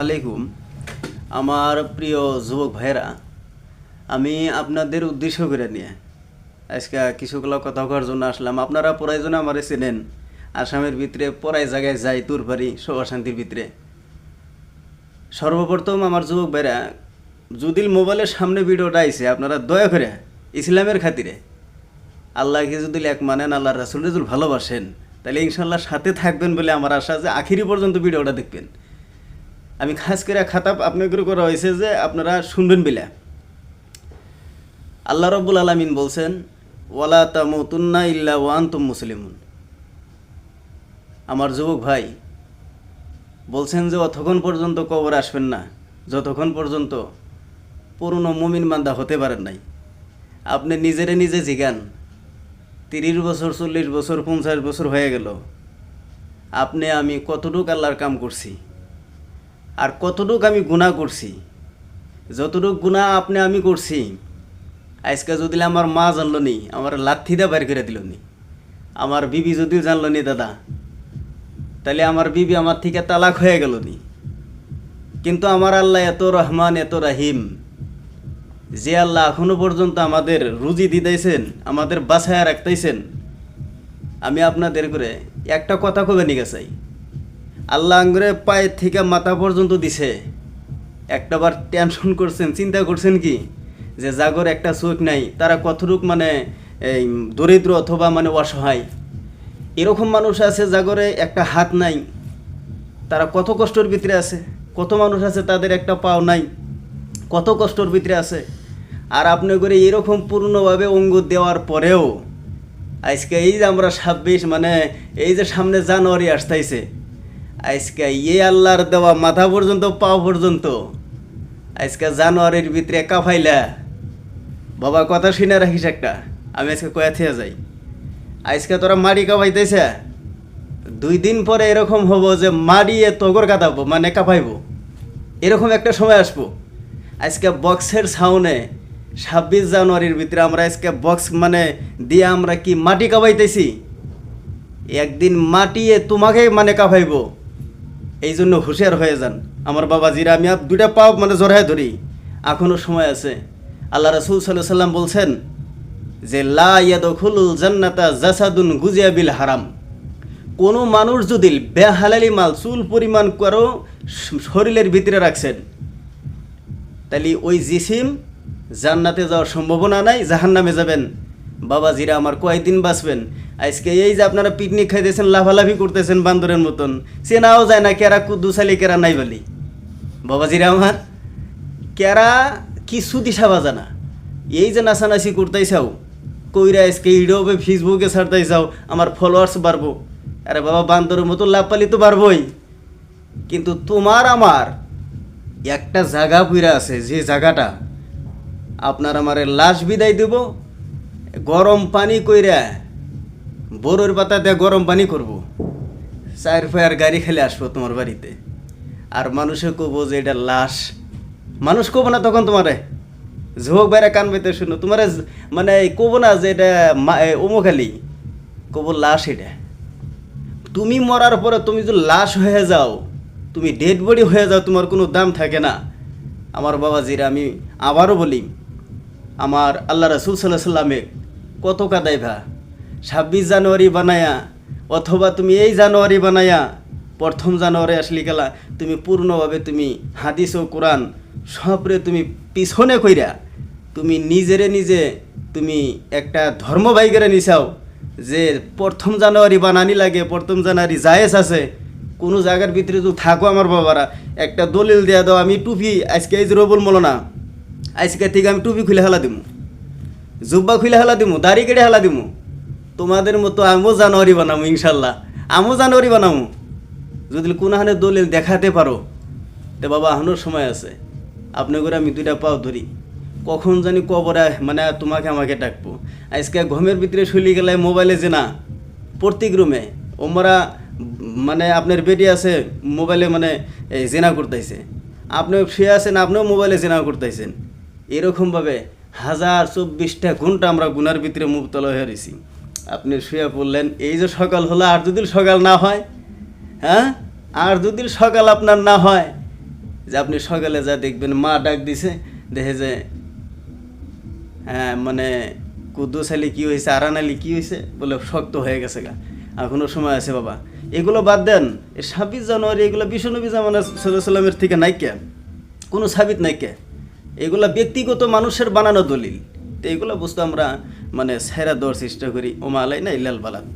আলাইকুম আমার প্রিয় যুবক ভাইরা, আমি আপনাদের উদ্দেশ্য করে নিয়ে আজকে কিছুগুলো কথা করার জন্য আসলাম। আপনারা পরাইজনে আমারে চেনেন, আসামের ভিতরে পরাই জায়গায় যাই তোর পারি সবার শান্তির ভিতরে। সর্বপ্রথম আমার যুবক ভাইরা, যদি মোবাইলের সামনে ভিডিওটা আইছে, আপনারা দয়া করে ইসলামের খাতিরে আল্লাহকে যদি এক মানেন, আল্লাহ রাসূল যদি ভালোবাসেন, তাহলে ইনশাল্লাহ সাথে থাকবেন বলে আমার আশা, যে আখিরি পর্যন্ত ভিডিওটা দেখবেন। আমি খাস করে খাতাব আপনাদের করা হয়েছে যে আপনারা শুনবেন বিলা। আল্লাহ রব্বুল আলামিন বলছেন, ওয়ালা তামুতুন্না ইল্লা ওয়া আনতুম মুসলিমুন। আমার যুবক ভাই বলছেন যে অতক্ষণ পর্যন্ত কবর আসবেন না যতক্ষণ পর্যন্ত পূর্ণ মুমিন বান্দা হতে পারেন নাই। আপনি নিজেরে নিজে জিগান, 30 বছর 40 বছর 50 বছর হয়ে গেল, আপনি আমি কতটুক আল্লাহর কাম করছি আর কতটুক আমি গুনাহ করছি। যতটুক গুনাহ আপনি আমি করছি, আজকে যদি আমার মা জানল নি, আমার লাথিদা বের করে দিল নি, আমার বিবি যদিও জানল নি দাদা, তাহলে আমার বিবি আমার থেকে তালাক হয়ে গেল নি। কিন্তু আমার আল্লাহ এত রহমান এত রাহিম, যে আল্লাহ এখনো পর্যন্ত আমাদের রুজি দিতেছেন, আমাদের বাছায় রাখতেছেন। আমি আপনাদের করে একটা কথা কবে নিয়ে চাই, আল্লাহ আঙ্গুরে পায়ের থেকে মাথা পর্যন্ত দিছে। একটাবার টেনশন করছেন, চিন্তা করছেন কি যে জাগর একটা চোখ নাই, তারা কতটুক মানে এই দরিদ্র অথবা মানে অসহায়। এরকম মানুষ আছে জাগরে একটা হাত নাই, তারা কত কষ্টের ভিতরে আছে। কত মানুষ আছে তাদের একটা পাও নাই, কত কষ্টের ভিতরে আছে। আর আপনি করে এরকম পূর্ণভাবে অঙ্গ দেওয়ার পরেও আজকে এই যে আমরা 26 মানে এই যে সামনে জানুয়ারি আসতেছে, আজকে আল্লাহর দেওয়া মাথা পর্যন্ত পাও পর্যন্ত আজকে জানুয়ারির ভিতরে কাফাইলা। বাবা কথা শুনে রাখিস একটা, আমি আজকে কয়া থেকে যাই। আজকে তোরা মারি কাপাইতেছে, 2 দিন পরে এরকম হবো যে মারিয়ে তগর কাঁদাবো, মানে কাঁপাইবো। এরকম একটা সময় আসবো। আজকে বক্সের সাউন্ডে 26 জানুয়ারির ভিতরে আমরা আজকে বক্স মানে দিয়ে আমরা কি মাটি কাঁপাইতেছি, একদিন মাটিয়ে তোমাকে মানে কাঁপাইবো। এই জন্য হুঁশিয়ার হয়ে যান আমার বাবাজিরা। আমি 2টা পাও মানে জড়ায় ধরি, এখনও সময় আছে। আল্লাহ রাসূল সাল্লাল্লাহু আলাইহি ওয়াসাল্লাম বলছেন যে লা ইয়াদখুলুল জান্নাতা জাসাদুন গুজিয়া বিল হারাম। কোনো মানুষ যদি বেহালালি মাল চুল পরিমাণ করো শরীরের ভিতরে রাখছেন, তাহলে ওই জিসিম জান্নাতে যাওয়ার সম্ভাবনা নাই, জাহান্নামে যাবেন। বাবাজিরা আমার কয়েকদিন বাঁচবেন। আজকে এই যে আপনারা পিকনিক খাইতেছেন, লাফালাফি করতেছেন বান্দরের মতন, চেনাও যায় না কেরা কুদ্দুসালি কেরা নাই বলি। বাবাজিরা আমার কেরা কিছু দিশা বাজানা, এই যে নাচানাচি করতেইছাও কইরা আজকে ইউটিউবে ফেসবুকে ছাড়তেইছাও, আমার ফলোয়ার্স বাড়বো। আরে বাবা, বান্দরের মতো লাফালি তো বাড়বই, কিন্তু তোমার আমার একটা জায়গা পুরা আছে, যে জায়গাটা আপনার আমারে লাশ বিদায় দেব, গরম পানি কইরা বড়ের পাতা দিয়ে গরম পানি করব, 4 ফায়ার গাড়ি খেলে আসবো তোমার বাড়িতে। আর মানুষে কব যে এটা লাশ। মানুষ কব না তখন তোমারে, ঝোঁক বাইরে কান পেতে শুনো, তোমার মানে কব না যে এটা অমুখালি, কব লাশ। এটা তুমি মরার পরে তুমি যদি লাশ হয়ে যাও, তুমি ডেড বডি হয়ে যাও, তোমার কোনো দাম থাকে না। আমার বাবাজিরা আমি আবারও বলি, আমার আল্লাহ রাসূল সাল্লাল্লাহু আলাইহি ওয়াসাল্লামে কত কাদাইভা 26 জানুয়ারি বানায়া, অথবা তুমি এই জানুয়ারি বানায়া 1 জানুয়ারি আসলি গেলা, তুমি পূর্ণভাবে তুমি হাদিস ও কোরআন সবরে তুমি পিছনে কইরা তুমি নিজেরে নিজে তুমি একটা ধর্ম বাইকেরে নিছাও যে 1 জানুয়ারি বানানি লাগে, 1 জানুয়ারি জায়েজ আছে। কোনো জায়গার ভিতরে যদি থাকো আমার বাবারা, একটা দলিল দেয়া দাও, আমি টুপি আজকে এই যে রবুল মৌলানা, আজকে থেকে আমি টুপি খুলে হেলা দিমু, জুব্বা খুলে হেলা দিমু, দাড়ি কেটে হেলা দিমু। তোমাদের মতো আমিও জানুয়ারি বানাবো, ইনশাল্লাহ আমিও জানুয়ারি বানাবো। যদি কোনখানে দলিল দেখাতে পারো তো বাবা এখনোর সময় আছে। আপনি করে আমি 2টা পাও ধরি, কখন জানি কবরে মানে তোমাকে আমাকে ডাকবো। আজকে ঘুমের ভিতরে শুলি গেলে মোবাইলে জেনা, প্রত্যেক রুমে ওমরা মানে আপনার বেটি আছে মোবাইলে মানে জেনা করতেছে, আপনিও শুয়ে আছেন, আপনিও মোবাইলে জেনা করতেছেন। এরকমভাবে 1024টা ঘন্টা আমরা গুনার ভিতরে মুবতলা হয়ে রয়েছি। আপনি শুয়ে পড়লেন, এই যে সকাল হলো, আর যদি সকাল না হয়, হ্যাঁ আর যদি সকাল আপনার না হয়, যে আপনি সকালে যা দেখবেন মা ডাক দিছে, দেখে যে হ্যাঁ মানে কুদ্দুস আলী কী হয়েছে, আরান আলী কী হয়েছে, বলে শক্ত হয়ে গেছে গা, এখনো সময় আছে বাবা। এগুলো বাদ দেন, এই 26 জানুয়ারি এগুলো বিশ্বনবী জামানা সাল্লামের থেকে নাই কে, কোনো সাবিত নাই কে, এগুলা ব্যক্তিগত মানুষের বানানো দলিল। তো এগুলো বুঝতে আমরা মানে ছেড়া দেওয়ার চেষ্টা করি। ওমা আলাইনা ইল্লাল বালাদ।